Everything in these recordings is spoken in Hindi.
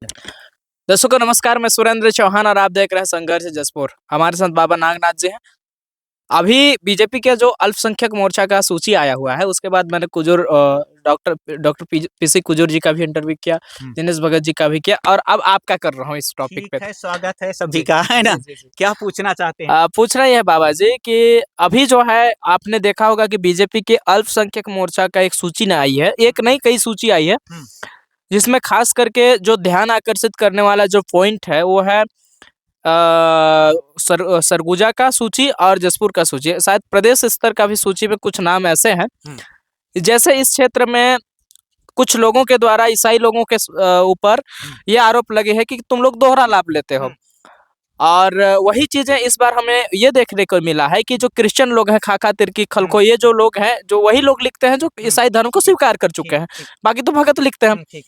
दर्शकों को नमस्कार, मैं सुरेंद्र चौहान और आप देख रहे हैं संघर्ष जसपुर। हमारे साथ बाबा नागनाथ जी हैं। अभी बीजेपी के जो अल्पसंख्यक मोर्चा का सूची आया हुआ है, उसके बाद मैंने डॉक्टर डॉक्टर पीसी कुजूर जी का भी इंटरव्यू किया, दिनेश भगत जी का भी किया और अब आपका कर रहा हूँ इस टॉपिक पे। ठीक है, स्वागत है सभी का, है ना? क्या पूछना चाहते हैं? पूछना यह है बाबा जी कि अभी जो है आपने देखा होगा कि बीजेपी के अल्पसंख्यक मोर्चा का एक सूची न आई है, एक नहीं कई सूची आई है, जिसमें खास करके जो ध्यान आकर्षित करने वाला जो पॉइंट है वो है सरगुजा का सूची और जसपुर का सूची। शायद प्रदेश स्तर का भी सूची में कुछ नाम ऐसे हैं जैसे इस क्षेत्र में कुछ लोगों के द्वारा ईसाई लोगों के ऊपर ये आरोप लगे हैं कि तुम लोग दोहरा लाभ लेते हो। और वही चीजें इस बार हमें ये देखने को मिला है कि जो क्रिश्चियन लोग हैं, खाका तिर्की खलको, ये जो लोग हैं, जो वही लोग लिखते हैं जो ईसाई धर्म को स्वीकार कर चुके हैं, बाकी तो भगत लिखते हैं।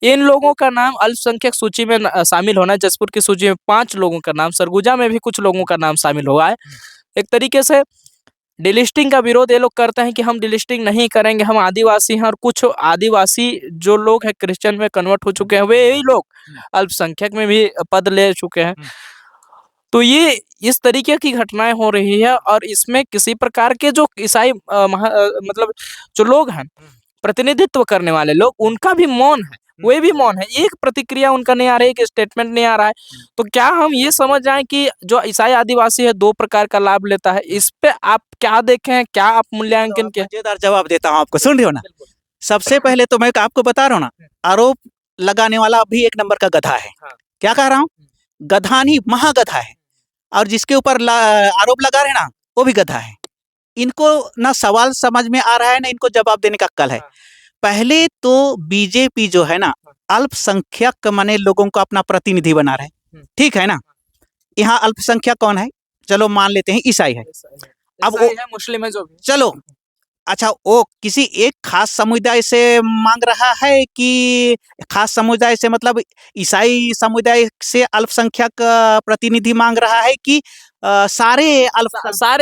इन लोगों का नाम अल्पसंख्यक सूची में शामिल होना है। जसपुर की सूची में 5 लोगों का नाम, सरगुजा में भी कुछ लोगों का नाम शामिल हुआ है। एक तरीके से डिलिस्टिंग का विरोध ये लोग करते हैं कि हम डिलिस्टिंग नहीं करेंगे, हम आदिवासी हैं, और कुछ आदिवासी जो लोग हैं क्रिश्चियन में कन्वर्ट हो चुके हैं, वे यही लोग अल्पसंख्यक में भी पद ले चुके हैं। तो ये इस तरीके की घटनाएं हो रही है और इसमें किसी प्रकार के जो ईसाई मतलब जो लोग हैं, प्रतिनिधित्व करने वाले लोग, उनका भी मौन है, वे भी मौन है। एक प्रतिक्रिया उनका नहीं आ रही, एक स्टेटमेंट नहीं आ रहा है। तो क्या हम ये समझ जाएं कि जो ईसाई आदिवासी है 2 प्रकार का लाभ लेता है? इस पे आप क्या देखें, क्या आप मूल्यांकन किया? मजेदार जवाब देता हूँ आपको, सुन रहे हो ना? सबसे पहले तो मैं आपको बता रहा हूँ ना, आरोप लगाने वाला भी 1 नंबर का गधा है। क्या कह रहा हूँ? गधा नहीं, महागधा है। और जिसके ऊपर आरोप लगा रहे ना, वो भी गधा है। इनको ना सवाल समझ में आ रहा है, ना इनको जवाब देने का अक्ल है। पहले तो बीजेपी जो है ना, अल्पसंख्यक माने लोगों को अपना प्रतिनिधि बना रहे हैं, ठीक है ना? यहाँ अल्पसंख्यक कौन है? चलो मान लेते हैं ईसाई है। अब वो है, मुस्लिम है, जो भी चलो, अच्छा, वो किसी एक खास समुदाय से मांग रहा है कि खास समुदाय से मतलब ईसाई समुदाय से अल्पसंख्यक प्रतिनिधि मांग रहा है कि सारे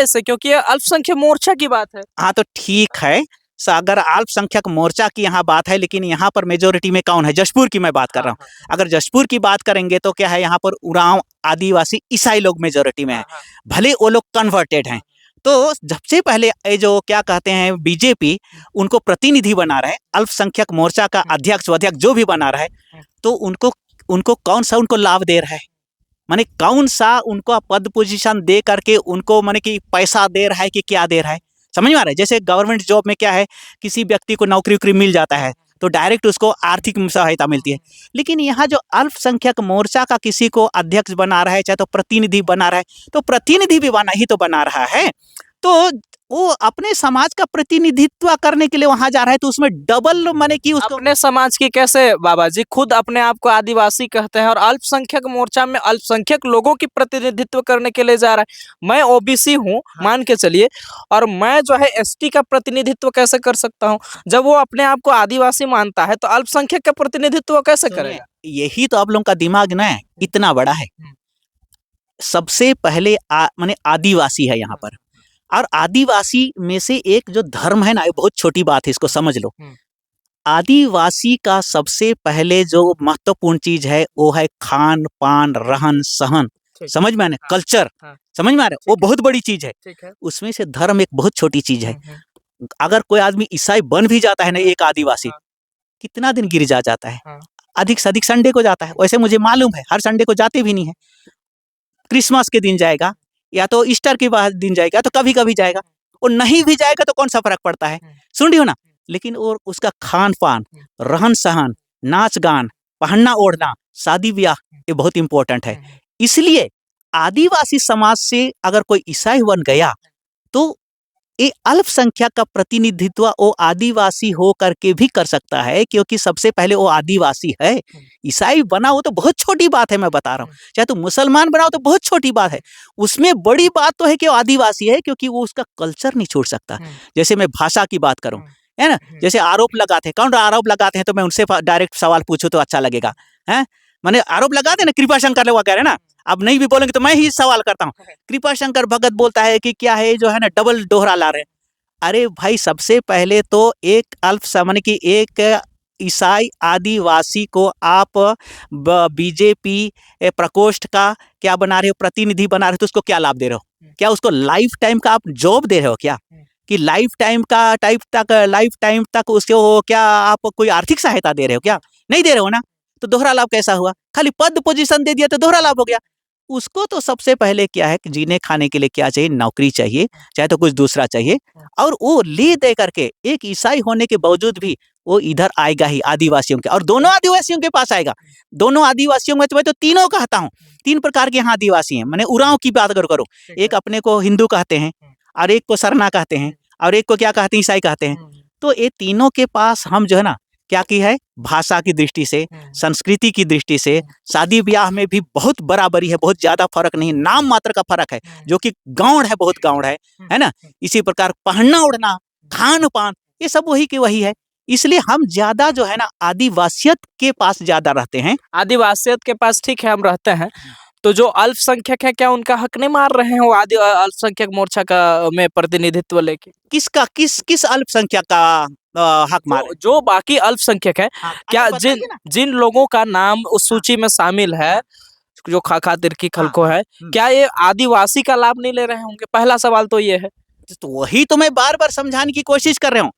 से, क्योंकि ये अल्पसंख्यक मोर्चा की बात है। हाँ, तो ठीक है, अगर अल्पसंख्यक मोर्चा की यहाँ बात है, लेकिन यहाँ पर मेजोरिटी में कौन है? जशपुर की मैं बात कर रहा हूँ। अगर जशपुर की बात करेंगे तो क्या है, यहाँ पर उरांव आदिवासी ईसाई लोग मेजोरिटी में है, भले वो लोग कन्वर्टेड हैं। तो सबसे पहले ये जो क्या कहते हैं बीजेपी, उनको प्रतिनिधि बना रहा है, अल्पसंख्यक मोर्चा का अध्यक्ष अध्यक्ष जो भी बना रहा है, तो उनको कौन सा उनको लाभ दे रहा है? माने कौन सा उनको पद पोजीशन दे करके उनको माने कि पैसा दे रहा है कि क्या दे रहा है? समझ में आ रहा है? जैसे गवर्नमेंट जॉब में क्या है, किसी व्यक्ति को नौकरी वोकरी मिल जाता है तो डायरेक्ट उसको आर्थिक सहायता मिलती है। लेकिन यहाँ जो अल्पसंख्यक मोर्चा का किसी को अध्यक्ष बना रहा है, चाहे तो प्रतिनिधि बना रहा है, तो प्रतिनिधि भी बना रहा है, तो वो अपने समाज का प्रतिनिधित्व करने के लिए वहां जा रहा है, तो उसमें डबल माने कि उसको अपने समाज की कैसे बाबा जी? खुद अपने आप को आदिवासी कहते हैं और अल्पसंख्यक मोर्चा में अल्पसंख्यक लोगों की प्रतिनिधित्व करने के लिए जा रहा है। मैं ओबीसी हूँ, मान के चलिए, और मैं जो है एसटी का प्रतिनिधित्व कैसे कर सकता हूँ? जब वो अपने आप को आदिवासी मानता है तो अल्पसंख्यक का प्रतिनिधित्व कैसे करेगा? यही तो आप लोगों का दिमाग ना इतना बड़ा है। सबसे पहले माने आदिवासी है यहाँ पर, और आदिवासी में से एक जो धर्म है ना, ये बहुत छोटी बात है, इसको समझ लो। आदिवासी का सबसे पहले जो महत्वपूर्ण चीज है वो है खान पान, रहन सहन। समझ में आने? कल्चर समझ में आ रहा है? वो बहुत बड़ी चीज है। उसमें से धर्म एक बहुत छोटी चीज है। अगर कोई आदमी ईसाई बन भी जाता है ना, एक आदिवासी, कितना दिन गिरजा जाता है? अधिक से अधिक संडे को जाता है। वैसे मुझे मालूम है हर संडे को जाते भी नहीं है। क्रिसमस के दिन जाएगा या तो ईस्टर के बाद दिन जाएगा, तो कभी कभी जाएगा। और नहीं भी जाएगा तो कौन सा फर्क पड़ता है? सुन रही हो ना? लेकिन और उसका खान पान, रहन सहन, नाच गान, पहनना ओढ़ना, शादी ब्याह, ये बहुत इंपॉर्टेंट है। इसलिए आदिवासी समाज से अगर कोई ईसाई बन गया तो ये अल्पसंख्यक का प्रतिनिधित्व वो आदिवासी हो करके भी कर सकता है, क्योंकि सबसे पहले वो आदिवासी है। ईसाई बना हो तो बहुत छोटी बात है, मैं बता रहा हूँ। चाहे तो मुसलमान बनाओ तो बहुत छोटी बात है। उसमें बड़ी बात तो है कि वो आदिवासी है, क्योंकि वो उसका कल्चर नहीं छोड़ सकता। जैसे मैं भाषा की बात करूँ, है ना? जैसे आरोप लगाते हैं, कौन आरोप लगाते हैं, तो मैं उनसे डायरेक्ट सवाल पूछूं तो अच्छा लगेगा, है? मैंने आरोप लगाते हैं ना, कृपा शंकर लोग कह रहे हैं ना, अब नहीं भी बोलेंगे तो मैं ही सवाल करता हूँ। कृपा शंकर भगत बोलता है कि क्या है जो है ना, डबल दोहरा ला रहे हैं। अरे भाई, सबसे पहले तो एक अल्प माने कि एक ईसाई आदिवासी को आप बीजेपी प्रकोष्ठ का क्या बना रहे हो, प्रतिनिधि बना रहे हो, तो उसको क्या लाभ दे रहे हो? क्या उसको लाइफ टाइम का आप जॉब दे रहे हो क्या? कि लाइफ टाइम तक उसको क्या आप कोई आर्थिक सहायता दे रहे हो क्या? नहीं दे रहे हो ना, तो दोहरा लाभ कैसा हुआ? खाली पद पोजीशन दे दिया तो दोहरा लाभ हो गया। उसको तो सबसे पहले क्या है कि जीने खाने के लिए क्या चाहिए? नौकरी चाहिए, चाहे तो कुछ दूसरा चाहिए, और वो ले दे करके एक ईसाई होने के बावजूद भी वो इधर आएगा ही आदिवासियों के, और दोनों आदिवासियों के पास आएगा। दोनों आदिवासियों में तो मैं तो तीनों कहता हूँ, 3 प्रकार के यहाँ आदिवासी हैं। मैंने उरांव की बात अगर करूँ, एक अपने को हिंदू कहते हैं, और एक को सरना कहते हैं, और एक को क्या कहते हैं? ईसाई कहते हैं। तो ये तीनों के पास हम जो है ना क्या की है, भाषा की दृष्टि से, संस्कृति की दृष्टि से, शादी ब्याह में भी बहुत बराबरी है, बहुत ज्यादा फर्क नहीं, नाम मात्र का फर्क है, जो कि गौड़ है, बहुत गौड़ है ना। इसी प्रकार पहनना ओढ़ना, खान पान, ये सब वही के वही है। इसलिए हम ज्यादा जो है ना आदिवासियत के पास ज्यादा रहते हैं। आदिवासियत के पास ठीक है हम रहते हैं, तो जो अल्पसंख्यक है क्या उनका हक नहीं मार रहे हैं वो अल्पसंख्यक मोर्चा का में प्रतिनिधित्व लेके? किसका किस अल्पसंख्यक का हक मारे? जो बाकी अल्पसंख्यक है, हाँ, क्या अच्छा जिन बताइए ना। जिन लोगों का नाम उस सूची में शामिल है, जो खाखा तिरकी खलको है, क्या ये आदिवासी का लाभ नहीं ले रहे होंगे? पहला सवाल तो ये है। तो वही तो मैं बार बार समझाने की कोशिश कर रहा हूँ।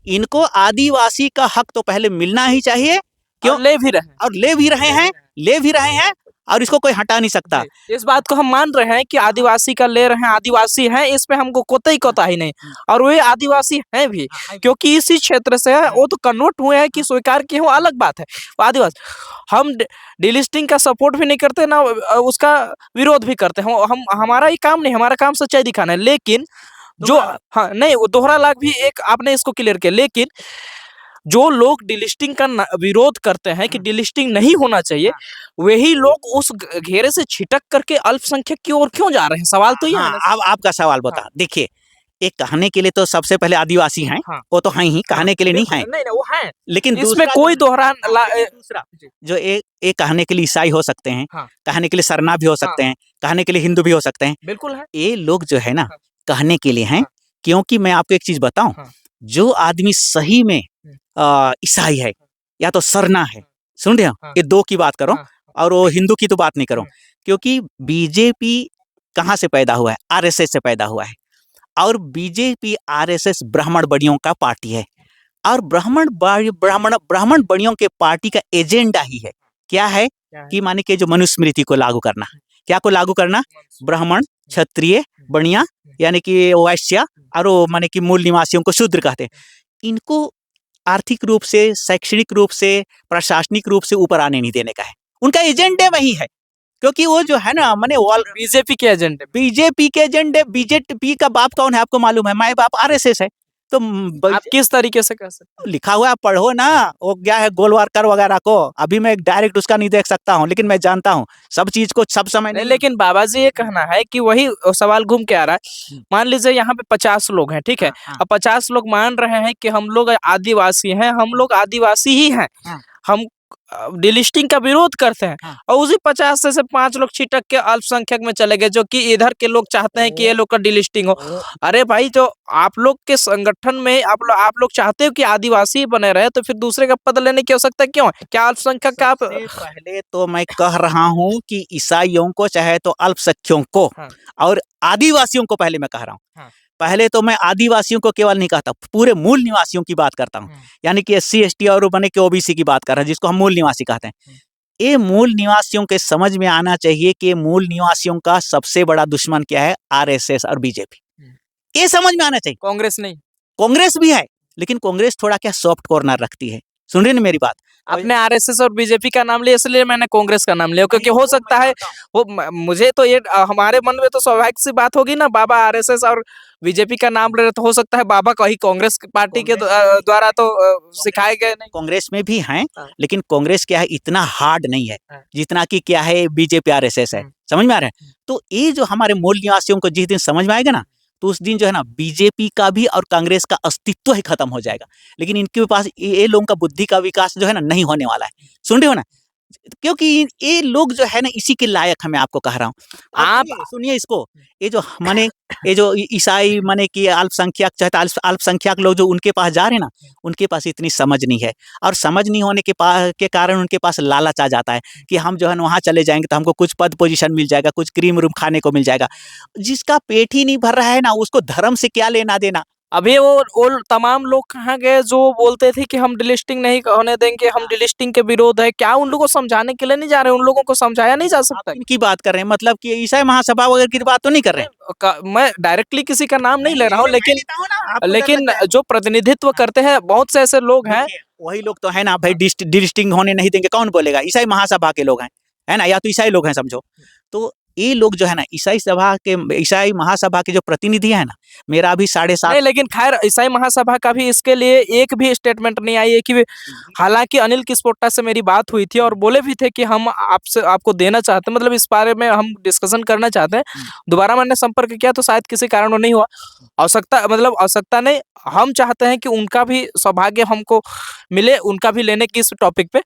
इनको आदिवासी का हक तो पहले मिलना ही चाहिए, क्यों? और ले भी रहे हैं। और ले भी रहे हैं, और इसको कोई हटा नहीं सकता। इस बात को हम मान रहे हैं कि आदिवासी का ले रहे हैं, आदिवासी हैं, इस पे हमको कोताही नहीं, और वे आदिवासी हैं भी, क्योंकि इसी क्षेत्र से है, वो तो कन्वर्ट हुए हैं कि स्वीकार किए हो, अलग बात है। वो आदिवासी, हम डिलिस्टिंग का सपोर्ट भी नहीं करते ना उसका विरोध भी करते हैं। हम हमारा ये काम नहीं, हमारा काम सच्चाई दिखाना है। लेकिन जो हाँ नहीं, वो दोहरा लाभ भी एक आपने इसको क्लियर किया, लेकिन जो लोग डिलिस्टिंग का विरोध करते हैं कि डिलिस्टिंग नहीं होना चाहिए, वही लोग उस घेरे से छिटक करके अल्पसंख्यक की ओर क्यों जा रहे हैं? सवाल तो ये है ना। अब आपका सवाल बता। देखिए, एक कहने के लिए तो सबसे पहले आदिवासी हैं, वो तो हैं ही, कहने के लिए नहीं है, नहीं वो है, लेकिन इसमें कोई दोहरा दूसरा जो एक कहने के लिए ईसाई हो सकते हैं, कहने के लिए सरना भी हो सकते हैं, कहने के लिए हिंदू भी हो सकते हैं। बिल्कुल है, ये लोग जो है ना कहने के लिए हैं, क्योंकि मैं आपको एक चीज बताऊं, जो आदमी सही में ईसाई है या तो सरना है, सुन रहे हो, ये दो की बात करो, और वो हिंदू की तो बात नहीं करो, क्योंकि बीजेपी कहाँ से पैदा हुआ है? आरएसएस से पैदा हुआ है, और बीजेपी आरएसएस ब्राह्मण बड़ियों का पार्टी है, और ब्राह्मण बड़ियों के पार्टी का एजेंडा ही है, क्या है कि माने कि जो मनुस्मृति को लागू करना, क्या को लागू करना? ब्राह्मण, क्षत्रिय, बणिया यानी कि वैश्य, और माने कि मूल निवासियों को शूद्र कहते हैं। इनको आर्थिक रूप से, शैक्षणिक रूप से, प्रशासनिक रूप से ऊपर आने नहीं देने का है, उनका एजेंडे वही है। क्योंकि वो जो है ना माने बीजेपी के एजेंडे, बीजेपी का बाप कौन है आपको मालूम है? माए बाप आरएसएस है। तो आप किस तरीके से कह सकते हैं? लिखा हुआ पढ़ो ना, वो क्या है गोलवारकर वगैरह को, अभी मैं डायरेक्ट उसका नहीं देख सकता हूँ, लेकिन मैं जानता हूँ सब चीज को सब समय नहीं। लेकिन बाबा जी ये कहना है कि वही सवाल घूम के आ रहा है। मान लीजिए यहाँ पे 50 लोग हैं, ठीक है, अब 50 लोग मान रहे हैं कि हम लोग आदिवासी हैं, हम लोग आदिवासी ही हैं, हम डिलिस्टिंग का विरोध करते हैं, और उसी 50 से 5 लोग छिटक के अल्पसंख्यक में चले गए, जो कि इधर के लोग चाहते हैं कि ये लोग का डिलिस्टिंग हो। अरे भाई, जो आप लोग के संगठन में आप लोग चाहते हो कि आदिवासी बने रहे, तो फिर दूसरे का पद लेने की आवश्यकता क्यों है? क्या अल्पसंख्यक का आप पहले तो मैं कह रहा हूँ कि ईसाइयों को चाहे तो अल्पसंख्यकों को और आदिवासियों को पहले मैं कह रहा हूँ। पहले तो मैं आदिवासियों को केवल नहीं कहता, पूरे मूल निवासियों की बात करता हूँ, यानी कि एससी एसटी और बने के ओबीसी की बात कर रहा है, जिसको हम मूल निवासी कहते हैं। ये मूल निवासियों के समझ में आना चाहिए कि मूल निवासियों का सबसे बड़ा दुश्मन क्या है? आरएसएस और बीजेपी। ये समझ में आना चाहिए। कांग्रेस नहीं, कांग्रेस भी है, लेकिन कांग्रेस थोड़ा क्या सॉफ्ट कॉर्नर रखती है। सुन रहे ना मेरी बात? आपने आरएसएस और बीजेपी का नाम लिया, इसलिए मैंने कांग्रेस का नाम लिया, क्योंकि हो सकता है वो मुझे तो ये हमारे मन में तो स्वाभाविक सी बात होगी ना, बाबा आरएसएस और बीजेपी का नाम ले रहे, तो हो सकता है बाबा कहीं कांग्रेस पार्टी के द्वारा तो सिखाए गए नहीं। कांग्रेस में भी हैं, लेकिन कांग्रेस क्या है, इतना हार्ड नहीं है जितना कि क्या है बीजेपी आरएसएस है। समझ में आ रहा है? तो ये जो हमारे मूल निवासियों को जिस दिन समझ में आएगा ना, तो उस दिन जो है ना बीजेपी का भी और कांग्रेस का अस्तित्व ही खत्म हो जाएगा। लेकिन इनके पास ये लोगों का बुद्धि का विकास जो है ना नहीं होने वाला है। सुन रहे हो ना? क्योंकि ये लोग जो है ना इसी के लायक है, मैं आपको कह रहा हूँ। आप आप सुनिए इसको, ये जो माने ये जो ईसाई माने कि अल्पसंख्यक चाहे अल्पसंख्यक लोग जो उनके पास जा रहे हैं ना, उनके पास इतनी समझ नहीं है, और समझ नहीं होने के कारण उनके पास लालच आ जाता है कि हम जो है ना वहाँ चले जाएंगे तो हमको कुछ पद पोजीशन मिल जाएगा, कुछ क्रीम रूम खाने को मिल जाएगा। जिसका पेट ही नहीं भर रहा है ना, उसको धर्म से क्या लेना देना। अभी वो तमाम लोग कहाँ गए जो बोलते थे कि हम डिलिस्टिंग नहीं होने देंगे, हम डिलिस्टिंग के विरोध है? क्या उन लोगों को समझाने के लिए नहीं जा रहे? उन लोगों को समझाया नहीं जा सकता? आप इनकी बात कर रहे हैं, मतलब कि ईसाई महासभा वगैरह की बात तो नहीं कर रहे हैं? मैं डायरेक्टली किसी का नाम नहीं ले रहा हूँ, मैं लेकिन लेता हूँ ना, आपको डर लेकिन लगता है। जो प्रतिनिधित्व करते हैं बहुत से ऐसे लोग हैं। देखिए, वही लोग तो है ना भाई, डिलिस्टिंग होने नहीं देंगे, कौन बोलेगा? ईसाई महासभा के लोग हैं, है ना, या तो ईसाई लोग हैं समझो। तो ये लोग जो है ना ईसाई महासभा के जो प्रतिनिधि है ना, मेरा अभी 7.5 नहीं, लेकिन खैर ईसाई महासभा का भी इसके लिए एक भी स्टेटमेंट नहीं आई है कि हालांकि अनिल किस्पोट्टा से मेरी बात हुई थी और बोले भी थे कि हम आपको देना चाहते हैं, मतलब इस बारे में हम डिस्कशन करना चाहते हैं। दोबारा मैंने संपर्क किया तो शायद किसी कारण नहीं हुआ। आवश्यकता नहीं, हम चाहते हैं कि उनका भी सौभाग्य हमको मिले, उनका भी लेने की इस टॉपिक पे,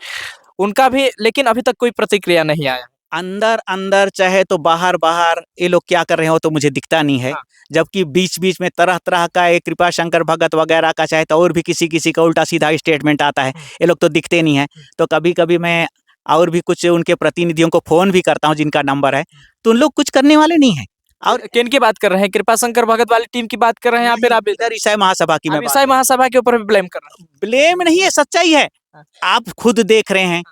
उनका भी, लेकिन अभी तक कोई प्रतिक्रिया नहीं आया। अंदर अंदर चाहे तो बाहर बाहर ये लोग क्या कर रहे हो तो मुझे दिखता नहीं है। हाँ। जबकि बीच बीच में तरह तरह का एक कृपा शंकर भगत वगैरह का चाहे तो और भी किसी किसी का उल्टा सीधा स्टेटमेंट आता है, ये लोग तो दिखते नहीं है। तो कभी कभी मैं और भी कुछ उनके प्रतिनिधियों को फोन भी करता हूँ जिनका नंबर है, तो उन लोग कुछ करने वाले नहीं है। और किन की बात कर रहे हैं? कृपा शंकर भगत वाली टीम की बात कर रहे हैं या फिर आप इधर ईसाई महासभा की मैं आप ईसाई महासभा के ऊपर भी ब्लेम कर रहे हैं? ब्लेम नहीं है, सच्चाई है। हाँ। आप खुद देख रहे हैं,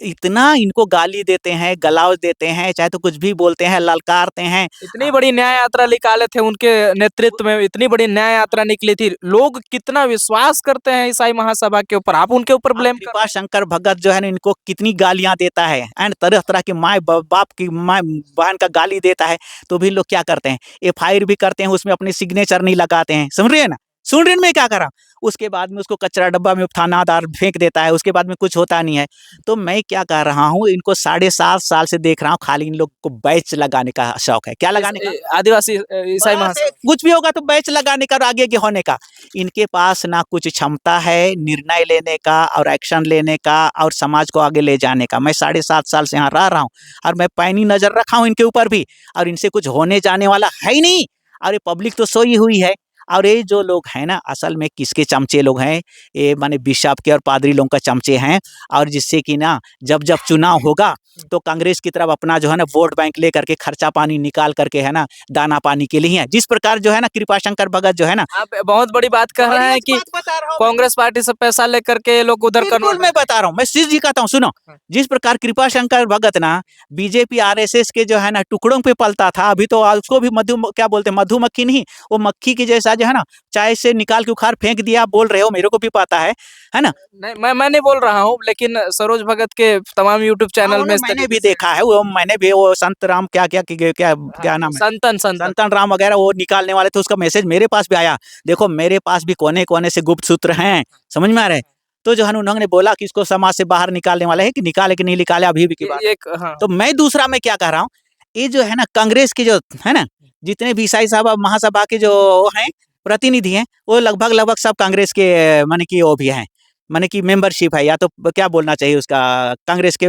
इतना इनको गाली देते हैं, गलाउज देते हैं, चाहे तो कुछ भी बोलते हैं, ललकारते हैं। इतनी बड़ी न्याय यात्रा निकाले थे उनके नेतृत्व में, इतनी बड़ी न्याय यात्रा निकली थी, लोग कितना विश्वास करते हैं ईसाई महासभा के ऊपर, आप उनके ऊपर ब्लेम कर कृपा शंकर भगत जो है ना इनको कितनी गालियां देता है, एंड तरह तरह की माँ बाप की माँ बहन का गाली देता है, तो भी लोग क्या करते हैं, एफआईआर भी करते हैं, उसमें अपने सिग्नेचर नहीं लगाते हैं। समझ रहे हैं ना, सुन रहे हैं मैं क्या कर रहा हूँ? उसके बाद में उसको कचरा डब्बा में थानादार फेंक देता है, उसके बाद में कुछ होता नहीं है। तो मैं क्या कर रहा हूँ, इनको 7.5 साल से देख रहा हूँ, खाली इन लोग को बैच लगाने का शौक है। क्या लगाने का? आदिवासी ईसाई बस महासभा। कुछ भी होगा तो बैच लगाने का और आगे के होने का। इनके पास ना कुछ क्षमता है निर्णय लेने का और एक्शन लेने का और समाज को आगे ले जाने का। मैं 7.5 साल से यहाँ रह रहा हूँ और मैं पैनी नजर रखा हूँ इनके ऊपर भी, और इनसे कुछ होने जाने वाला है ही नहीं। और ये पब्लिक तो सोई हुई है। और ये जो लोग हैं ना, असल में किसके चमचे लोग हैं? ये माने बिशप के और पादरी लोगों का चमचे हैं। और जिससे कि ना जब जब चुनाव होगा तो कांग्रेस की तरफ अपना जो है ना वोट बैंक लेकर के खर्चा पानी निकाल करके है ना दाना पानी के लिए है। जिस प्रकार जो है ना कृपा शंकर भगत जो है ना, आप बहुत बड़ी बात कर रहे हैं कि कांग्रेस पार्टी से पैसा लेकर के लोग उधर बिल्कुल मैं बता रहा हूँ, मैं सीध जी कहता हूँ, सुनो। जिस प्रकार कृपा शंकर भगत ना बीजेपी आरएसएस के जो है ना टुकड़ों पे पलता था, अभी तो उसको भी क्या बोलते हैं, मधुमक्खी नहीं, वो मक्खी की जैसा जो है ना चाय से निकाल के उखाड़ फेंक दिया। आप बोल रहे हो, मेरे को भी पता है ना। नहीं, मैं नहीं बोल रहा हूँ, लेकिन सरोज भगत के तमाम यूट्यूब चैनल में मैंने भी देखा है, वो मैंने भी वो संत राम क्या क्या क्या क्या, क्या नाम है, संतन राम वगैरह वो निकालने वाले थे, उसका मैसेज मेरे पास भी आया। देखो मेरे पास भी कोने कोने से गुप्त सूत्र हैं, समझ में आ रहा है। तो जो है उन्होंने बोला कि इसको समाज से बाहर निकालने वाले हैं, कि निकाले कि नहीं निकाले अभी भी की बात। हाँ। तो मैं दूसरा मैं क्या कह रहा हूँ, ये जो है ना कांग्रेस के जो है ना जितने भी ईसाई सभा महासभा के जो हैं प्रतिनिधि हैं, वो लगभग सब कांग्रेस के माने कि वो भी हैं, माने कि मेंबरशिप है, या तो क्या बोलना चाहिए उसका, कांग्रेस के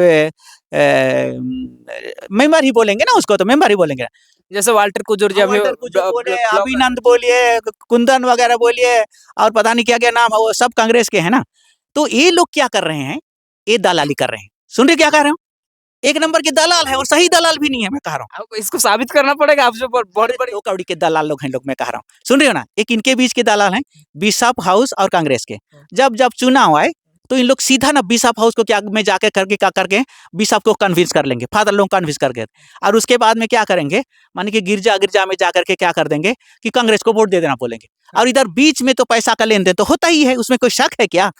मेंबर ही बोलेंगे ना उसको, तो मेंबर ही बोलेंगे। जैसे वाल्टर कुजूर जी वाल्टर कुजूर बोले, अभिनंद बोलिए, कुंदन वगैरह बोलिए, और पता नहीं क्या क्या नाम है, वो सब कांग्रेस के हैं ना। तो ये लोग क्या कर रहे हैं, ये दलाली कर रहे हैं। सुन रहे क्या कह रहे हो? एक नंबर के दलाल है, और सही दलाल भी नहीं है, मैं कह रहा हूँ। आपको इसको साबित करना पड़ेगा, आप जो बहुत बड़ी 2 कौड़ी के दलाल लोग हैं लोग, मैं कह रहा हूँ। सुन रहे हो ना, एक इनके बीच के दलाल हैं बिशप हाउस और कांग्रेस के। जब जब चुनाव आए तो इन लोग सीधा ना बिशप हाउस को क्या में जाके करके क्या करके बिशप को कन्विंस कर लेंगे, फादर लोग कन्विंस करके, और उसके बाद में क्या करेंगे, माने कि गिरजा में जाकर के क्या कर देंगे कि कांग्रेस को वोट दे देना बोलेंगे। और इधर बीच में तो पैसा का लेन देन तो होता ही है, उसमें कोई शक है क्या?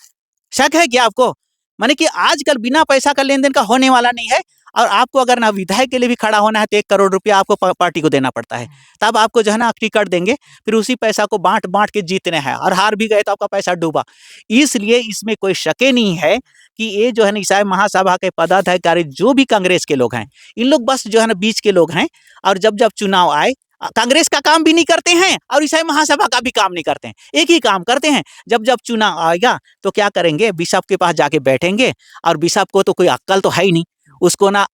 शक है क्या आपको? माने कि आजकल बिना पैसा का लेन देन का होने वाला नहीं है। और आपको अगर ना विधायक के लिए भी खड़ा होना है तो 1 करोड़ रुपया आपको पार्टी को देना पड़ता है, तब आपको जो है ना टिकट देंगे, फिर उसी पैसा को बांट बांट के जीतने हैं, और हार भी गए तो आपका पैसा डूबा। इसलिए इसमें कोई शके नहीं है कि ये जो है ना ईसाई महासभा के पदाधिकारी जो भी कांग्रेस के लोग हैं, इन लोग बस जो है ना बीच के लोग हैं। और जब जब चुनाव आए कांग्रेस का काम भी नहीं करते हैं और ईसाई महासभा का भी काम नहीं करते हैं, एक ही काम करते हैं। जब जब चुनाव आएगा तो क्या करेंगे, बिशप के पास जाके बैठेंगे, और बिशप को तो कोई अक्ल तो है ही नहीं, उसको ना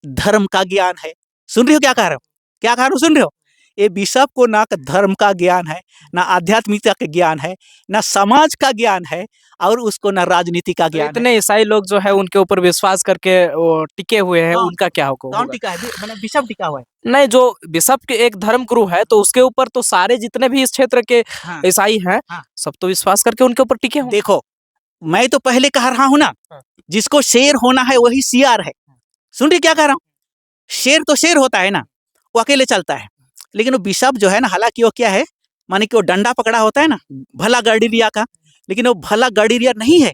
धर्म का ज्ञान है। सुन रहे हो क्या कह रहे हो, क्या कह रहे हो, सुन रहे हो? ये बिशप को ना धर्म का ज्ञान है, ना आध्यात्मिकता का ज्ञान है, ना समाज का ज्ञान है, और उसको ना राजनीति का तो ज्ञान है। इतने ईसाई लोग जो है उनके ऊपर विश्वास करके वो टिके हुए हैं, हाँ। उनका क्या कौन होगा? टिका है, मतलब बिशप टिका हुआ है। नहीं, जो बिशप के एक धर्म गुरु है तो उसके ऊपर तो सारे जितने भी इस क्षेत्र के हाँ। ईसाई हैं हाँ। सब तो विश्वास करके उनके ऊपर टिके होंगे। देखो, मैं तो पहले कह रहा हूं ना, हाँ। जिसको शेर होना है वही सियार है। सुन रही क्या कह रहा हूं? शेर तो शेर होता है ना, वो अकेले चलता है, लेकिन वो बिशप जो है ना, हालांकि वो क्या है, माने कि वो डंडा पकड़ा होता है ना भला गडरिया का, लेकिन वो भला गडरिया नहीं है,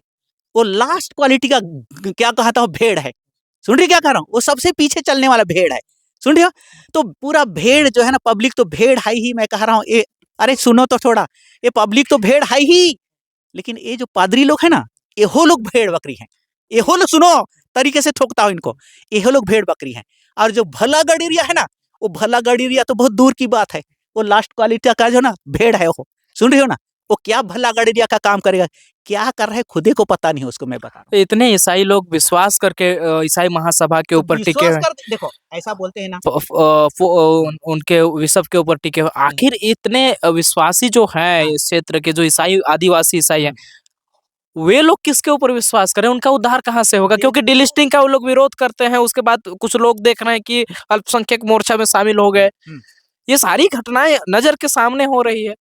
वो लास्ट क्वालिटी का क्या कहता हूँ, भेड़ है। सुन रही क्या कह रहा हूँ? वो सबसे पीछे चलने वाला भेड़ है। सुन रही हो? तो पूरा भेड़ जो है ना, पब्लिक तो भेड़ है ही, मैं कह रहा हूँ। ये अरे सुनो तो थोड़ा, ये पब्लिक तो भेड़ है ही, लेकिन ये जो पादरी लोग है ना, ये हो लोग भेड़ बकरी हैं। ये हो लोग, सुनो तरीके से ठोकता हूँ इनको, ये हो लोग भेड़ बकरी हैं। और जो भला गडरिया है ना, वो भला गडरिया तो बहुत दूर की बात है, वो लास्ट क्वालिटी का जो ना भेड़ है वो। सुन रही हो ना? वो क्या भला गडरिया का काम करेगा, क्या कर रहे खुदे को पता नहीं, उसको मैं बता रहा हूँ। इतने ईसाई लोग विश्वास करके ईसाई महासभा के तो ऊपर टिके विश्वास हुए करते, देखो ऐसा बोलते हैं ना, उनके बिशप के ऊपर टिके हुए, आखिर इतने विश्वासी जो हैं इस क्षेत्र के, जो ईसाई आदिवासी ईसाई हैं, वे लोग किसके ऊपर विश्वास करें? उनका उद्धार कहाँ से होगा? क्योंकि डिलिस्टिंग का वो लोग विरोध करते हैं, उसके बाद कुछ लोग देख रहे हैं कि अल्पसंख्यक मोर्चा में शामिल हो गए। ये सारी घटनाएं नजर के सामने हो रही है।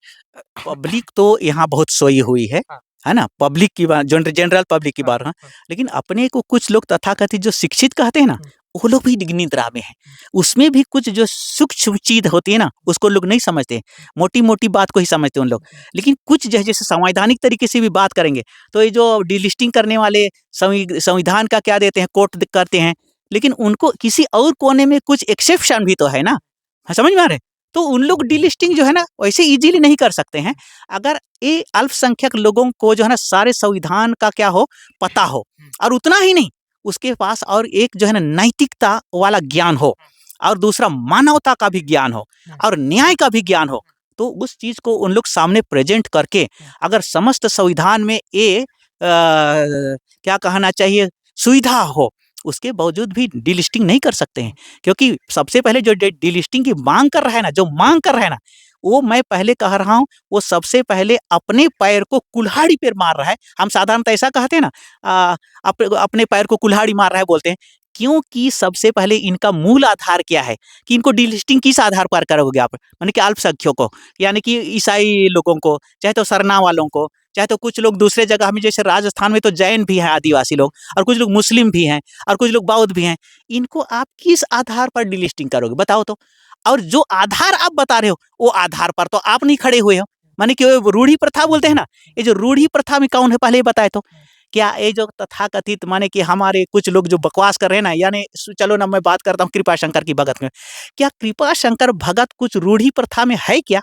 पब्लिक तो यहाँ बहुत सोई हुई हाँ। है ना, पब्लिक की बात, जनरल पब्लिक की बात, हाँ। लेकिन अपने को कुछ लोग तथाकथित जो शिक्षित कहते हैं ना, वो लोग भी निद्रा में हैं। उसमें भी कुछ जो सूक्ष्म चीज होती है ना, उसको लोग नहीं समझते, मोटी मोटी बात को ही समझते उन लोग। लेकिन कुछ जैसे संवैधानिक तरीके से भी बात करेंगे, तो ये जो डिलिस्टिंग करने वाले संविधान का क्या देते हैं, कोर्ट करते हैं, लेकिन उनको किसी और कोने में कुछ एक्सेप्शन भी तो है ना, हाँ, समझ में आ रहे? तो उन लोग डिलिस्टिंग जो है ना वैसे इजीली नहीं कर सकते हैं, अगर ये अल्पसंख्यक लोगों को जो है ना सारे संविधान का क्या हो पता हो, और उतना ही नहीं, उसके पास और एक जो है ना नैतिकता वाला ज्ञान हो, और दूसरा मानवता का भी ज्ञान हो, और न्याय का भी ज्ञान हो, तो उस चीज को उन लोग सामने प्रेजेंट करके, अगर समस्त संविधान में ये क्या कहना चाहिए, सुविधा हो, उसके बावजूद भी डिलिस्टिंग नहीं कर सकते हैं। क्योंकि सबसे पहले जो डिलिस्टिंग की मांग कर रहा है ना, जो मांग कर रहा है ना, वो मैं पहले कह रहा हूँ, वो सबसे पहले अपने पैर को कुल्हाड़ी पे मार रहा है। हम साधारणतः ऐसा कहते हैं ना, अपने पैर को कुल्हाड़ी मार रहा है बोलते हैं, क्योंकि सबसे पहले इनका मूल आधार क्या है, कि इनको डिलिस्टिंग किस आधार पर करोगे आप, माने कि अल्पसंख्यकों को, यानी कि ईसाई लोगों को, चाहे तो सरना वालों को, चाहे तो कुछ लोग दूसरे जगह में, जैसे राजस्थान में तो जैन भी हैं आदिवासी लोग, और कुछ लोग मुस्लिम भी हैं, और कुछ लोग बौद्ध भी हैं, इनको आप किस आधार पर डिलिस्टिंग करोगे बताओ तो? और जो आधार आप बता रहे हो, वो आधार पर तो आप नहीं खड़े हुए हो, माने कि रूढ़ी प्रथा बोलते हैं ना, ये जो रूढ़ी प्रथा में कौन है पहले बताए तो? क्या ये जो तथाकथित, माने कि हमारे कुछ लोग जो बकवास कर रहे हैं ना, यानी चलो ना मैं बात करता हूँ कृपा शंकर की भगत में, क्या कृपा शंकर भगत कुछ रूढ़ी प्रथा में है क्या?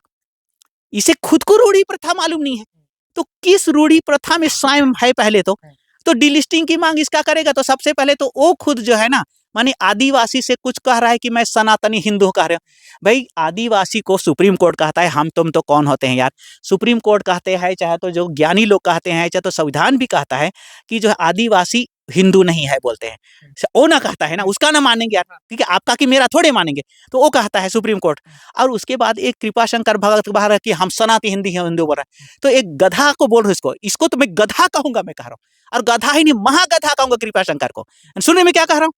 इसे खुद को रूढ़ी प्रथा मालूम नहीं है, तो किस रूढ़ी प्रथा में स्वयं है पहले तो डिलिस्टिंग की मांग इसका करेगा, तो सबसे पहले तो वो खुद जो है ना, माने आदिवासी से कुछ कह रहा है कि मैं सनातनी हिंदू कह रहे हो। भाई आदिवासी को सुप्रीम कोर्ट कहता है, हम तुम तो कौन होते हैं यार। सुप्रीम कोर्ट कहते हैं, चाहे तो जो ज्ञानी लोग कहते हैं, चाहे तो संविधान भी कहता है कि जो आदिवासी हिंदू नहीं है बोलते हैं, वो ना कहता है ना, उसका ना मानेंगे यार, क्योंकि आपका कि मेरा थोड़े मानेंगे, तो वो कहता है सुप्रीम कोर्ट। और उसके बाद एक कृपा शंकर भगत बाहर कि हम सनातनी हिंदू बोल रहे हैं, तो एक गधा को बोल रहे इसको तो मैं गधा कहूंगा, मैं कह रहा हूँ, और गधा ही नहीं महागधा कहूंगा कृपा शंकर को। सुनने में क्या कह रहा हूँ,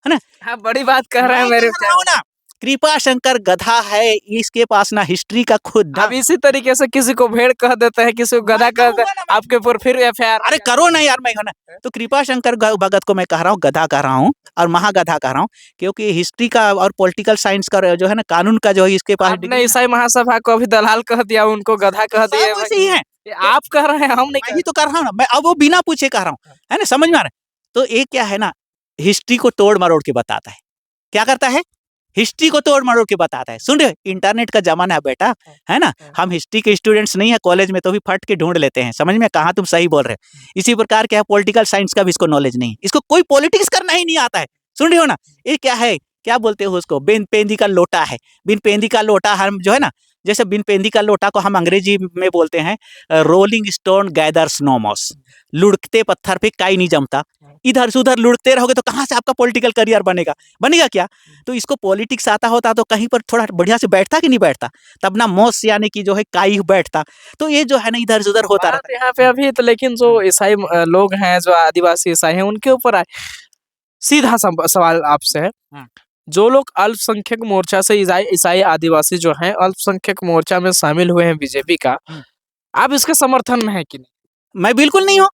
है ना? हाँ, बड़ी बात कह रहे हैं मेरे ना, कृपा शंकर गधा है, इसके पास ना हिस्ट्री का खुद। अब इसी तरीके से किसी को भेड़ कह देते हैं, किसी को गधा कह देते हैं, आपके ऊपर फिर एफआईआर। अरे करो ना यार, मैं ना, तो कृपा शंकर भगत को मैं कह रहा हूँ गधा कह रहा हूँ, और महागधा कह रहा हूँ, क्योंकि हिस्ट्री का और पॉलिटिकल साइंस का जो है ना, कानून का जो है, इसके पास आपने ईसाई महासभा को अभी दलाल कह दिया, उनको गधा कह दिया। वैसे ही है, आप कह रहे हैं, हम नहीं, मैं ही तो कर रहा हूँ ना, मैं अब वो बिना पूछे कह रहा हूँ, है ना, समझ में आ रहा है? तो एक क्या है ना, हिस्ट्री को तोड़ मरोड़ के बताता है, क्या करता है, हिस्ट्री को तोड़ मरोड़ के बताता है। सुन रहे, इंटरनेट का जमाना है बेटा, है ना, हम हिस्ट्री के स्टूडेंट्स नहीं है कॉलेज में, तो भी फट के ढूंढ लेते हैं, समझ में कहाँ तुम सही बोल रहे हो। इसी प्रकार क्या है, पॉलिटिकल साइंस का भी इसको नॉलेज नहीं है, इसको कोई पॉलिटिक्स करना ही नहीं आता है। सुन रहे हो ना, ये क्या है, क्या बोलते हो उसको, बिन पेंदी का लोटा है। बिन पेंदी का लोटा हम जो है ना, जैसे बिन पेंदी का लोटा को हम अंग्रेजी में बोलते हैं rolling stone gathers no moss, लुढ़कते पत्थर पे काई नहीं जमता। इधर से उधर लुढ़कते रहोगे तो कहाँ से आपका पॉलिटिकल करियर बनेगा, बनेगा क्या? तो इसको पॉलिटिक्स आता होता तो कहीं पर थोड़ा बढ़िया से बैठता कि नहीं बैठता, तब ना मॉस यानी कि जो है काई बैठता। तो ये जो है ना इधर से उधर होता बात रहता है। यहाँ पे अभी तो, लेकिन जो ईसाई लोग हैं, जो आदिवासी ईसाई हैं, उनके ऊपर आए। सीधा सवाल आपसे है, हाँ। जो लोग अल्पसंख्यक मोर्चा से ईसाई ईसाई आदिवासी जो हैं अल्पसंख्यक मोर्चा में शामिल हुए हैं बीजेपी का, आप इसके समर्थन में है कि नहीं? मैं बिल्कुल नहीं हूँ।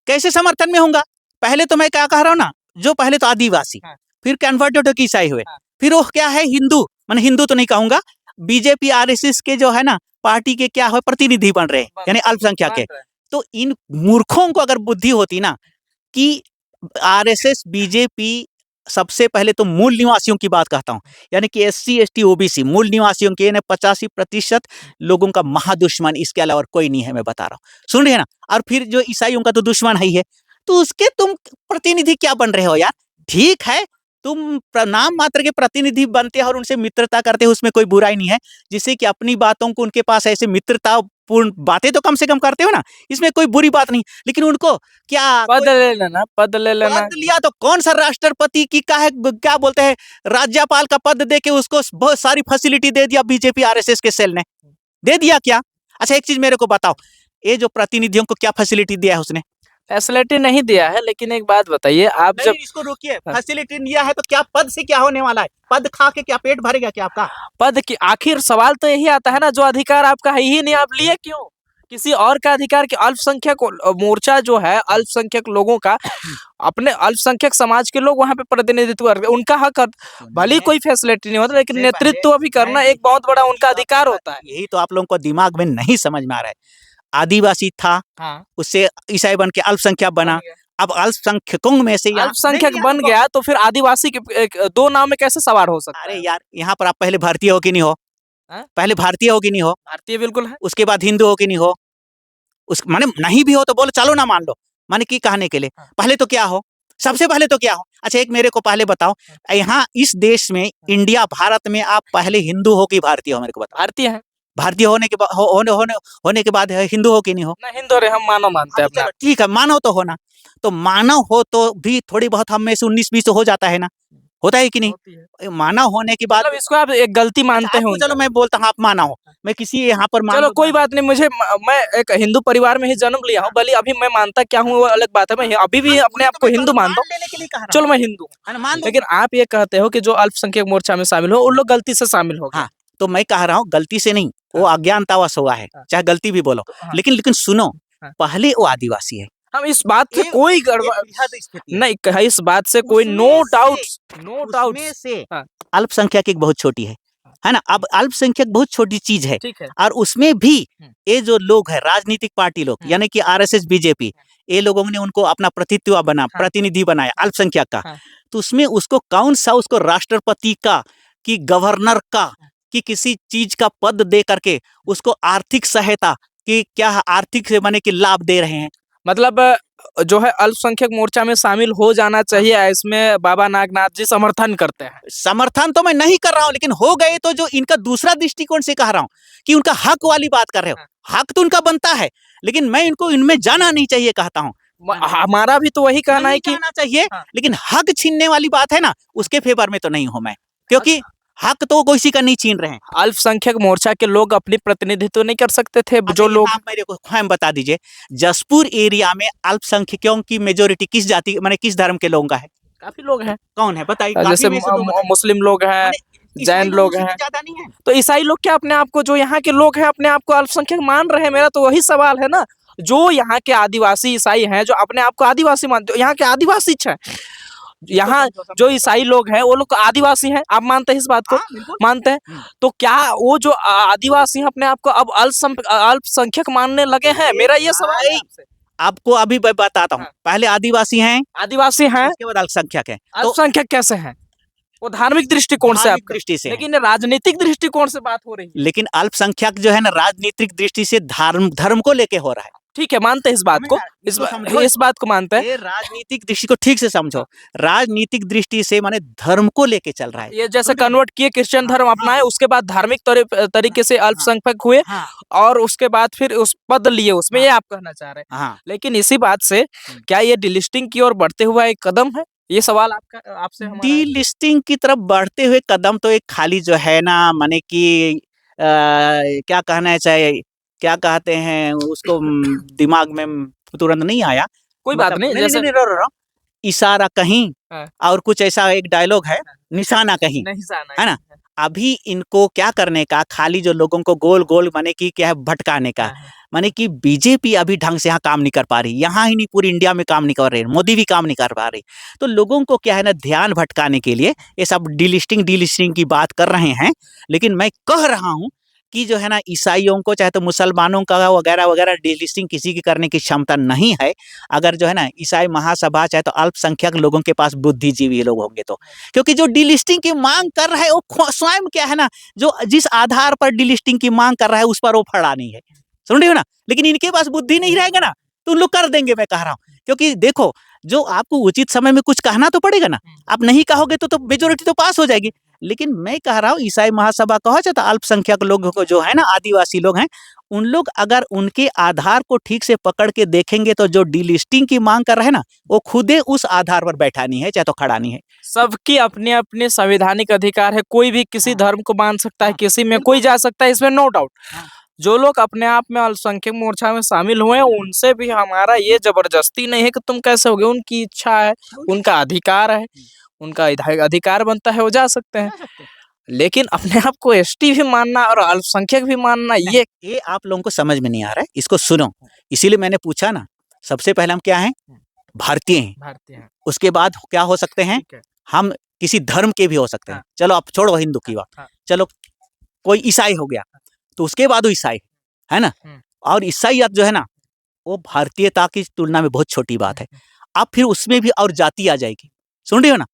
कैसे समर्थन में होऊंगा? पहले तो मैं क्या कह रहा हूँ ना, जो पहले तो आदिवासी, हाँ। फिर कन्वर्टेड होकर ईसाई हुए, हाँ। फिर वो क्या है हिंदू, मैंने हिंदू तो नहीं कहूंगा, बीजेपी आरएसएस के जो है ना पार्टी के क्या है प्रतिनिधि बन रहे हैं, यानी अल्पसंख्यक के। तो इन मूर्खों को अगर बुद्धि होती ना कि आरएसएस बीजेपी, सबसे पहले तो मूल निवासियों की बात कहता हूँ, यानी कि एससी एसटी ओबीसी मूल निवासियों के 85% लोगों का महादुश्मन, इसके अलावा कोई नहीं है, मैं बता रहा हूँ, सुन रहे हैं ना। और फिर जो ईसाइयों का तो दुश्मन है ही है, तो उसके तुम प्रतिनिधि क्या बन रहे हो यार? ठीक है, तुम नाम मात्र के प्रतिनिधि बनते हो और उनसे मित्रता करते हो, उसमें कोई बुराई नहीं है, जिससे कि अपनी बातों को उनके पास ऐसे मित्रता पूर्ण बातें तो कम से कम करते हो ना, इसमें कोई बुरी बात नहीं। लेकिन उनको क्या पद ले लेना, पद ले लेना। पद लिया तो कौन सा राष्ट्रपति की का है, क्या बोलते हैं, राज्यपाल का पद दे के उसको बहुत सारी फैसिलिटी दे दिया बीजेपी आरएसएस के सेल ने, दे दिया क्या? अच्छा एक चीज मेरे को बताओ, ये जो प्रतिनिधियों को क्या फैसिलिटी दिया है उसने? फैसिलिटी नहीं दिया है, लेकिन एक बात बताइए, आप जब इसको रोकिए, फैसिलिटी दिया है तो क्या पद से क्या होने वाला है? पद खा के क्या पेट भरेगा क्या आपका? पद की आखिर सवाल तो यही आता है ना, जो अधिकार आपका है ही नहीं, आप लिए क्यों? किसी और का अधिकार के अल्पसंख्यक मोर्चा जो है अल्पसंख्यक लोगों का, अपने अल्पसंख्यक समाज के लोग वहां पे प्रतिनिधित्व करते हैं, उनका हक, भले ही कोई फैसिलिटी नहीं होता, लेकिन नेतृत्व भी करना एक बहुत बड़ा उनका अधिकार होता है। यही तो आप लोगों को दिमाग में नहीं समझ में आ रहा है। आदिवासी था, हाँ। उससे ईसाई बन के अल्पसंख्यक बना, अब अल्पसंख्यकों में से अल्पसंख्यक बन गया तो फिर आदिवासी के दो नाम में कैसे सवार हो सकता है? अरे यार, यहाँ पर आप पहले भारतीय हो कि नहीं हो? पहले भारतीय हो कि नहीं हो? भारतीय बिल्कुल है। उसके बाद हिंदू हो कि नहीं हो? उस माने नहीं भी हो तो बोलो चलो ना मान लो, माने की कहने के लिए पहले तो क्या हो, सबसे पहले तो क्या हो? अच्छा एक मेरे को पहले बताओ, यहाँ इस देश में, इंडिया भारत में, आप पहले हिंदू हो कि भारतीय हो? मेरे को बताओ। भारतीय है। भारतीय होने के बाद होने के बाद हिंदू हो कि नहीं हो? ना हिंदू रे, हम मानव मानते हैं अपना। ठीक है, मानव तो होना, तो मानव हो तो भी थोड़ी बहुत हम में से 19-20 हो जाता है ना, होता है कि नहीं? मानव होने के बाद, मतलब इसको आप एक गलती मानते हो? चलो मैं बोलता हूँ आप मानव हो, मैं किसी यहाँ पर चलो कोई बात नहीं, मैं एक हिंदू परिवार में ही जन्म लिया हूँ, भले अभी मैं मानता क्या हूँ वो अलग बात है, मैं अभी भी अपने आप को हिंदू मानता हूँ। चलो मैं हिंदू हूँ, लेकिन आप ये कहते हो कि जो अल्पसंख्यक मोर्चा में शामिल हो, उन लोग गलती से शामिल हो गए। हाँ, तो मैं कह रहा हूँ गलती से नहीं, वो अज्ञानतावश हुआ है, चाहे गलती भी बोलो, लेकिन सुनो, पहले वो आदिवासी है। हम इस बात से कोई नहीं, इस बात से कोई नो डाउट से अल्पसंख्यक एक बहुत छोटी है ना? अब अल्पसंख्यक बहुत छोटी चीज है, और उसमें भी ये जो लोग है राजनीतिक पार्टी लोग, यानी कि आरएसएस बीजेपी, ये लोगों ने उनको अपना प्रतिनिधि बनाया अल्पसंख्यक का, तो उसमें उसको कौन सा, उसको राष्ट्रपति का कि गवर्नर का कि किसी चीज का पद दे करके उसको आर्थिक सहायता कि क्या आर्थिक से बने कि लाभ दे रहे हैं? मतलब जो है अल्पसंख्यक मोर्चा में शामिल हो जाना चाहिए, इसमें बाबा नागनाथ जी समर्थन करते हैं। समर्थन तो मैं नहीं कर रहा हूँ, लेकिन हो गए तो जो इनका दूसरा दृष्टिकोण से कह रहा हूँ कि उनका हक वाली बात कर रहे हो, हक तो उनका बनता है, लेकिन मैं इनको इनमें जाना नहीं चाहिए कहता हूँ। हमारा भी तो वही कहना है कि जाना चाहिए, लेकिन हक छीनने वाली बात है ना, उसके फेवर में तो नहीं हूं मैं, क्योंकि हक तो किसी का नहीं छीन रहे हैं। अल्पसंख्यक मोर्चा के लोग अपनी प्रतिनिधित्व नहीं कर सकते थे? जो लोग, आप मेरे को स्वयं बता दीजिए, जसपुर एरिया में अल्पसंख्यकों की मेजोरिटी किस जाति, माने किस धर्म के लोगों का है? काफी लोग हैं। कौन है बताइए? जैसे मुस्लिम लोग हैं, जैन लोग हैं, ज्यादा नहीं है। तो ईसाई लोग क्या अपने आप को, जो यहाँ के लोग हैं, अपने आप को अल्पसंख्यक मान रहे हैं? मेरा तो वही सवाल है ना, जो यहाँ के आदिवासी ईसाई हैं, जो अपने आप को आदिवासी मानते हो, यहाँ के आदिवासी हैं, यहाँ जो ईसाई लोग हैं वो लोग आदिवासी हैं, आप मानते हैं इस बात को? मानते हैं, तो क्या वो जो आदिवासी हैं अपने आप को अब अल्पसंख्यक मानने लगे हैं? मेरा ये सवाल है आपको अभी मैं बताता हूँ। पहले आदिवासी हैं, उसके बाद अल्पसंख्यक है। अल्पसंख्यक कैसे हैं? वो धार्मिक दृष्टिकोण से, दृष्टि से, लेकिन राजनीतिक दृष्टिकोण से बात हो रही है। लेकिन अल्पसंख्यक जो है ना, राजनीतिक दृष्टि से धर्म को लेके हो रहा है। ठीक है, मानते हैं इस बात को, इसको समझो, इस बात को मानते हैं। ये राजनीतिक दृष्टि को ठीक से समझो। राजनीतिक दृष्टि से माने धर्म को लेके चल रहा है। ये जैसे कन्वर्ट किए, क्रिश्चियन धर्म अपनाए, उसके बाद धार्मिक तरीके से अल्पसंख्यक हुए, हाँ, और उसके बाद फिर उस पद लिए उसमें, ये आप कहना चाह रहे हैं। हाँ। लेकिन इसी बात से क्या ये डिलिस्टिंग की ओर बढ़ते हुआ एक कदम है? ये सवाल आपका आपसे हमारा है। डीलिस्टिंग की तरफ बढ़ते हुए कदम तो एक खाली जो है ना माने कि क्या कहना चाहिए, क्या कहते हैं उसको, दिमाग में तुरंत नहीं आया। कोई बात मतलब नहीं, नहीं, जैसे नहीं, नहीं, रो, इशारा कहीं हाँ, और कुछ ऐसा एक डायलॉग है, निशाना कहीं, नहीं जाना है ना? अभी इनको क्या करने का, खाली जो लोगों को गोल गोल माने कि क्या है भटकाने का, हाँ, माने कि बीजेपी अभी ढंग से यहाँ काम नहीं कर पा रही, यहाँ ही नहीं पूरी इंडिया में काम नहीं कर रही, मोदी भी काम नहीं कर पा रही। तो लोगों को क्या है ना, ध्यान भटकाने के लिए ये सब डीलिस्टिंग की बात कर रहे हैं। लेकिन मैं कह रहा हूँ कि जो है ना, ईसाइयों को चाहे तो मुसलमानों का वगैरह वगैरह डीलिस्टिंग किसी की करने की क्षमता नहीं है। अगर जो है ना ईसाई महासभा चाहे तो अल्पसंख्यक लोगों के पास बुद्धिजीवी लोग होंगे तो, क्योंकि जो डीलिस्टिंग की मांग कर रहा है वो स्वयं क्या है ना, जो जिस आधार पर डीलिस्टिंग की मांग कर रहा है उस पर वो खड़ा नहीं है, सुन रही हो ना? लेकिन इनके पास बुद्धि नहीं रहेगा ना, तो उन लोग कर देंगे, मैं कह रहा हूँ। क्योंकि देखो, जो आपको उचित समय में कुछ कहना तो पड़ेगा ना, आप नहीं कहोगे तो मेजोरिटी तो पास हो जाएगी। लेकिन मैं कह रहा हूँ ईसाई महासभा कहो चाहे तो अल्पसंख्यक लोग को जो है ना, आदिवासी लोग हैं, उन लोग अगर उनके आधार को ठीक से पकड़ के देखेंगे तो जो डीलिस्टिंग की मांग कर रहे हैं ना, वो खुदे उस आधार पर बैठा नहीं है, चाहे तो खड़ा नहीं है। सबकी अपने अपने संवैधानिक अधिकार है, कोई भी किसी धर्म को मान सकता है, किसी में कोई जा सकता है, इसमें नो डाउट। जो लोग अपने आप में अल्पसंख्यक मोर्चा में शामिल हुए हैं, उनसे भी हमारा ये जबरदस्ती नहीं है कि तुम कैसे होगे, उनकी इच्छा है, उनका अधिकार है, उनका अधिकार बनता है, वो जा सकते हैं। लेकिन अपने आप को एसटी भी मानना और अल्पसंख्यक भी मानना, ये आप लोगों को समझ में नहीं आ रहा है, इसको सुनो। इसीलिए मैंने पूछा ना, सबसे पहले हम क्या हैं, भारतीय हैं। भारतीय हैं, उसके बाद क्या हो सकते हैं, ठीक है। हम किसी धर्म के भी हो सकते हैं। चलो आप छोड़ो हिंदू की बात, चलो कोई ईसाई हो गया, तो उसके बाद वो ईसाई है ना। और ईसाईयत जो है ना, वो भारतीयता की तुलना में बहुत छोटी बात है। अब फिर उसमें भी और जाति आ जाएगी, सुन रही हो ना?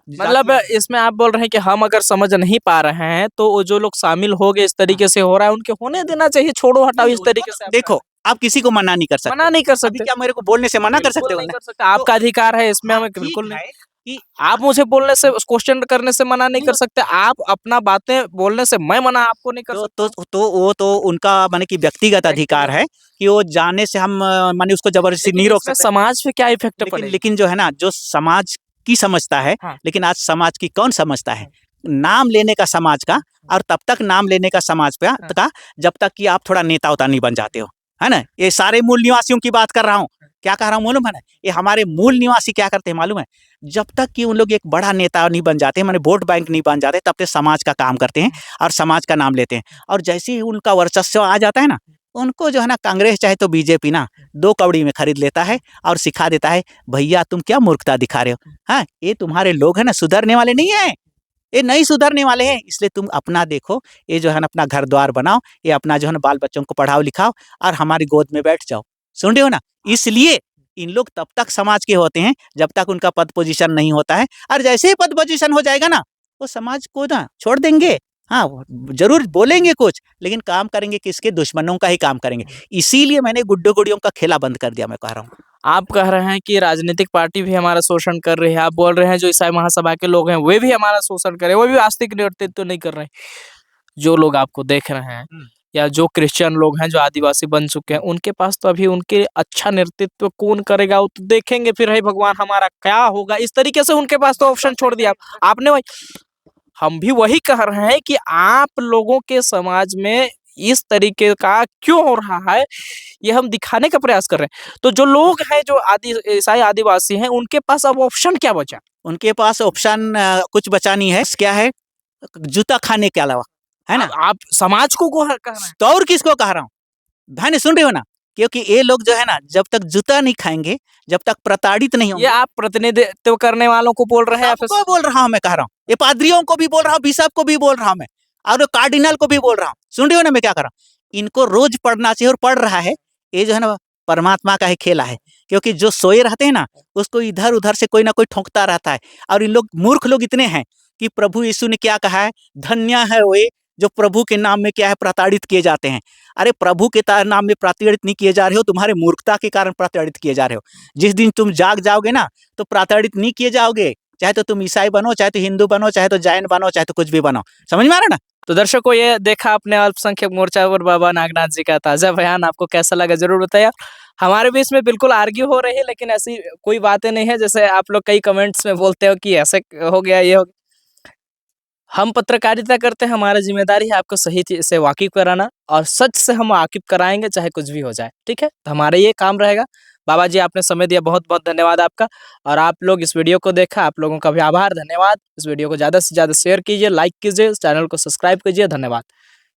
मतलब इसमें आप बोल रहे हैं कि हम अगर समझ नहीं पा रहे हैं, तो वो जो लोग शामिल हो गए, इस तरीके से हो रहा है, उनके होने देना चाहिए, छोड़ो हटाओ, इस तरीके से देखो, आप किसी को मना नहीं कर सकते, मना नहीं कर अभी सकते। क्या मेरे को बोलने से मना कर सकते हो? नहीं कर सकते, आपका अधिकार है, इसमें हमें ठीक बिल्कुल नहीं। है कि आप मुझे बोलने से, क्वेश्चन करने से मना नहीं कर सकते, आप अपना बातें बोलने से मैं मना आपको नहीं कर सकता। तो वो तो उनका माने कि व्यक्तिगत अधिकार है कि वो जाने से हम माने उसको जबरदस्ती नहीं रोक सकते। समाज पे क्या इफेक्ट पड़ेगा? लेकिन जो है ना, जो समाज की समझता है, हाँ। लेकिन आज समाज की कौन समझता है? नाम लेने का समाज का, और तब तक नाम लेने का समाज का जब तक कि आप थोड़ा नेता उता नहीं बन जाते हो, है ना? ये सारे मूल निवासियों की बात कर रहा हूँ। क्या कह रहा हूँ मालूम है ना? ये हमारे मूल निवासी क्या करते हैं मालूम है? जब तक कि उन लोग एक बड़ा नेता नहीं बन जाते, माने वोट बैंक नहीं बन जाते, तब तक समाज का काम करते हैं और समाज का नाम लेते हैं। और जैसे ही उनका वर्चस्व आ जाता है ना, उनको जो है ना, कांग्रेस चाहे तो बीजेपी ना, 2 कौड़ी में खरीद लेता है और सिखा देता है, भैया तुम क्या मूर्खता दिखा रहे हो? हाँ, ये तुम्हारे लोग है ना, सुधरने वाले नहीं है, ये नहीं सुधरने वाले हैं। इसलिए तुम अपना देखो, ये जो है ना अपना घर द्वार बनाओ, ये अपना जो है ना बाल बच्चों को पढ़ाओ लिखाओ और हमारी गोद में बैठ जाओ, सुन रहे हो ना? इसलिए इन लोग तब तक समाज के होते हैं जब तक उनका पद पोजीशन नहीं होता है, और जैसे ही पद पोजीशन हो जाएगा ना, वो समाज को ना छोड़ देंगे। हाँ, जरूर बोलेंगे कुछ, लेकिन काम करेंगे किसके? दुश्मनों का ही काम करेंगे। इसीलिए मैंने गुड्डो गुड़ियों का खेला बंद कर दिया, मैं कह रहा हूँ। आप कह रहे हैं कि राजनीतिक पार्टी भी हमारा शोषण कर रही है, आप बोल रहे हैं जो ईसाई महासभा के लोग हैं वे भी हमारा शोषण कर रहे हैं, वो भी आस्तिक नेतृत्व नहीं कर रहे हैं। जो लोग आपको देख रहे हैं, या जो क्रिश्चियन लोग हैं जो आदिवासी बन चुके हैं, उनके पास तो अभी उनके अच्छा नेतृत्व कौन करेगा वो तो देखेंगे, फिर हे भगवान हमारा क्या होगा, इस तरीके से उनके पास तो ऑप्शन छोड़ दिया आपने। वही हम भी वही कह रहे हैं कि आप लोगों के समाज में इस तरीके का क्यों हो रहा है, ये हम दिखाने का प्रयास कर रहे हैं। तो जो लोग हैं जो ईसाई आदिवासी हैं, उनके पास अब ऑप्शन क्या बचा? उनके पास ऑप्शन कुछ बचा नहीं है। क्या है? जूता खाने के अलावा, है ना? आप समाज को कह रहे हैं तो और किसको कह रहा हूँ? भाई सुन रहे हो ना? क्योंकि ये लोग जो है ना, जब तक जूता नहीं खाएंगे, जब तक प्रताड़ित नहीं होंगे। ये आप प्रतिनिधित्व करने वालों को बोल रहे हैं? सबको बोल रहा हूँ, मैं कह रहा हूँ, ये पादरियों को भी बोल रहा हूँ, बिशप को भी बोल रहा हूँ मैं, और कार्डिनल को भी बोल रहा हूँ। सुन रहे हो ना मैं क्या कर रहा हूँ? इनको रोज पढ़ना चाहिए और पढ़ रहा है। ये जो है ना परमात्मा का ही खेला है, क्योंकि जो सोए रहते हैं ना, उसको इधर उधर से कोई ना कोई ठोंकता रहता है। और इन लोग मूर्ख लोग इतने हैं कि प्रभु यीशु ने क्या कहा है? धन्य है वे जो प्रभु के नाम में क्या है प्रताड़ित किए जाते हैं। अरे प्रभु के नाम में प्रताड़ित नहीं किए जा रहे हो, तुम्हारे मूर्खता के कारण प्रताड़ित किए जा रहे हो। जिस दिन तुम जाग जाओगे ना तो प्रताड़ित नहीं किए जाओगे, चाहे तो तुम ईसाई बनो, चाहे तो हिंदू बनो, चाहे तो जैन बनो, चाहे तो कुछ भी बनो। समझ में आ रहा है ना? तो दर्शकों, ये देखा अपने अल्पसंख्यक मोर्चा पर बाबा नागनाथ जी का ताजा बयान। आपको कैसा लगा जरूर बताइए। हमारे बीच में बिल्कुल आर्ग्यू हो रही है, लेकिन ऐसी कोई बातें नहीं है जैसे आप लोग कई कमेंट्स में बोलते हो कि ऐसे हो गया, ये हो गया। हम पत्रकारिता करते हैं, हमारा जिम्मेदारी है आपको सही चीज से वाकिफ कराना, और सच से हम वाकिफ कराएंगे चाहे कुछ भी हो जाए। ठीक है, तो हमारा ये काम रहेगा। बाबा जी, आपने समय दिया, बहुत बहुत धन्यवाद आपका। और आप लोग इस वीडियो को देखा, आप लोगों का भी आभार, धन्यवाद। इस वीडियो को ज़्यादा से ज़्यादा शेयर कीजिए, लाइक कीजिए, चैनल को सब्सक्राइब कीजिए। धन्यवाद।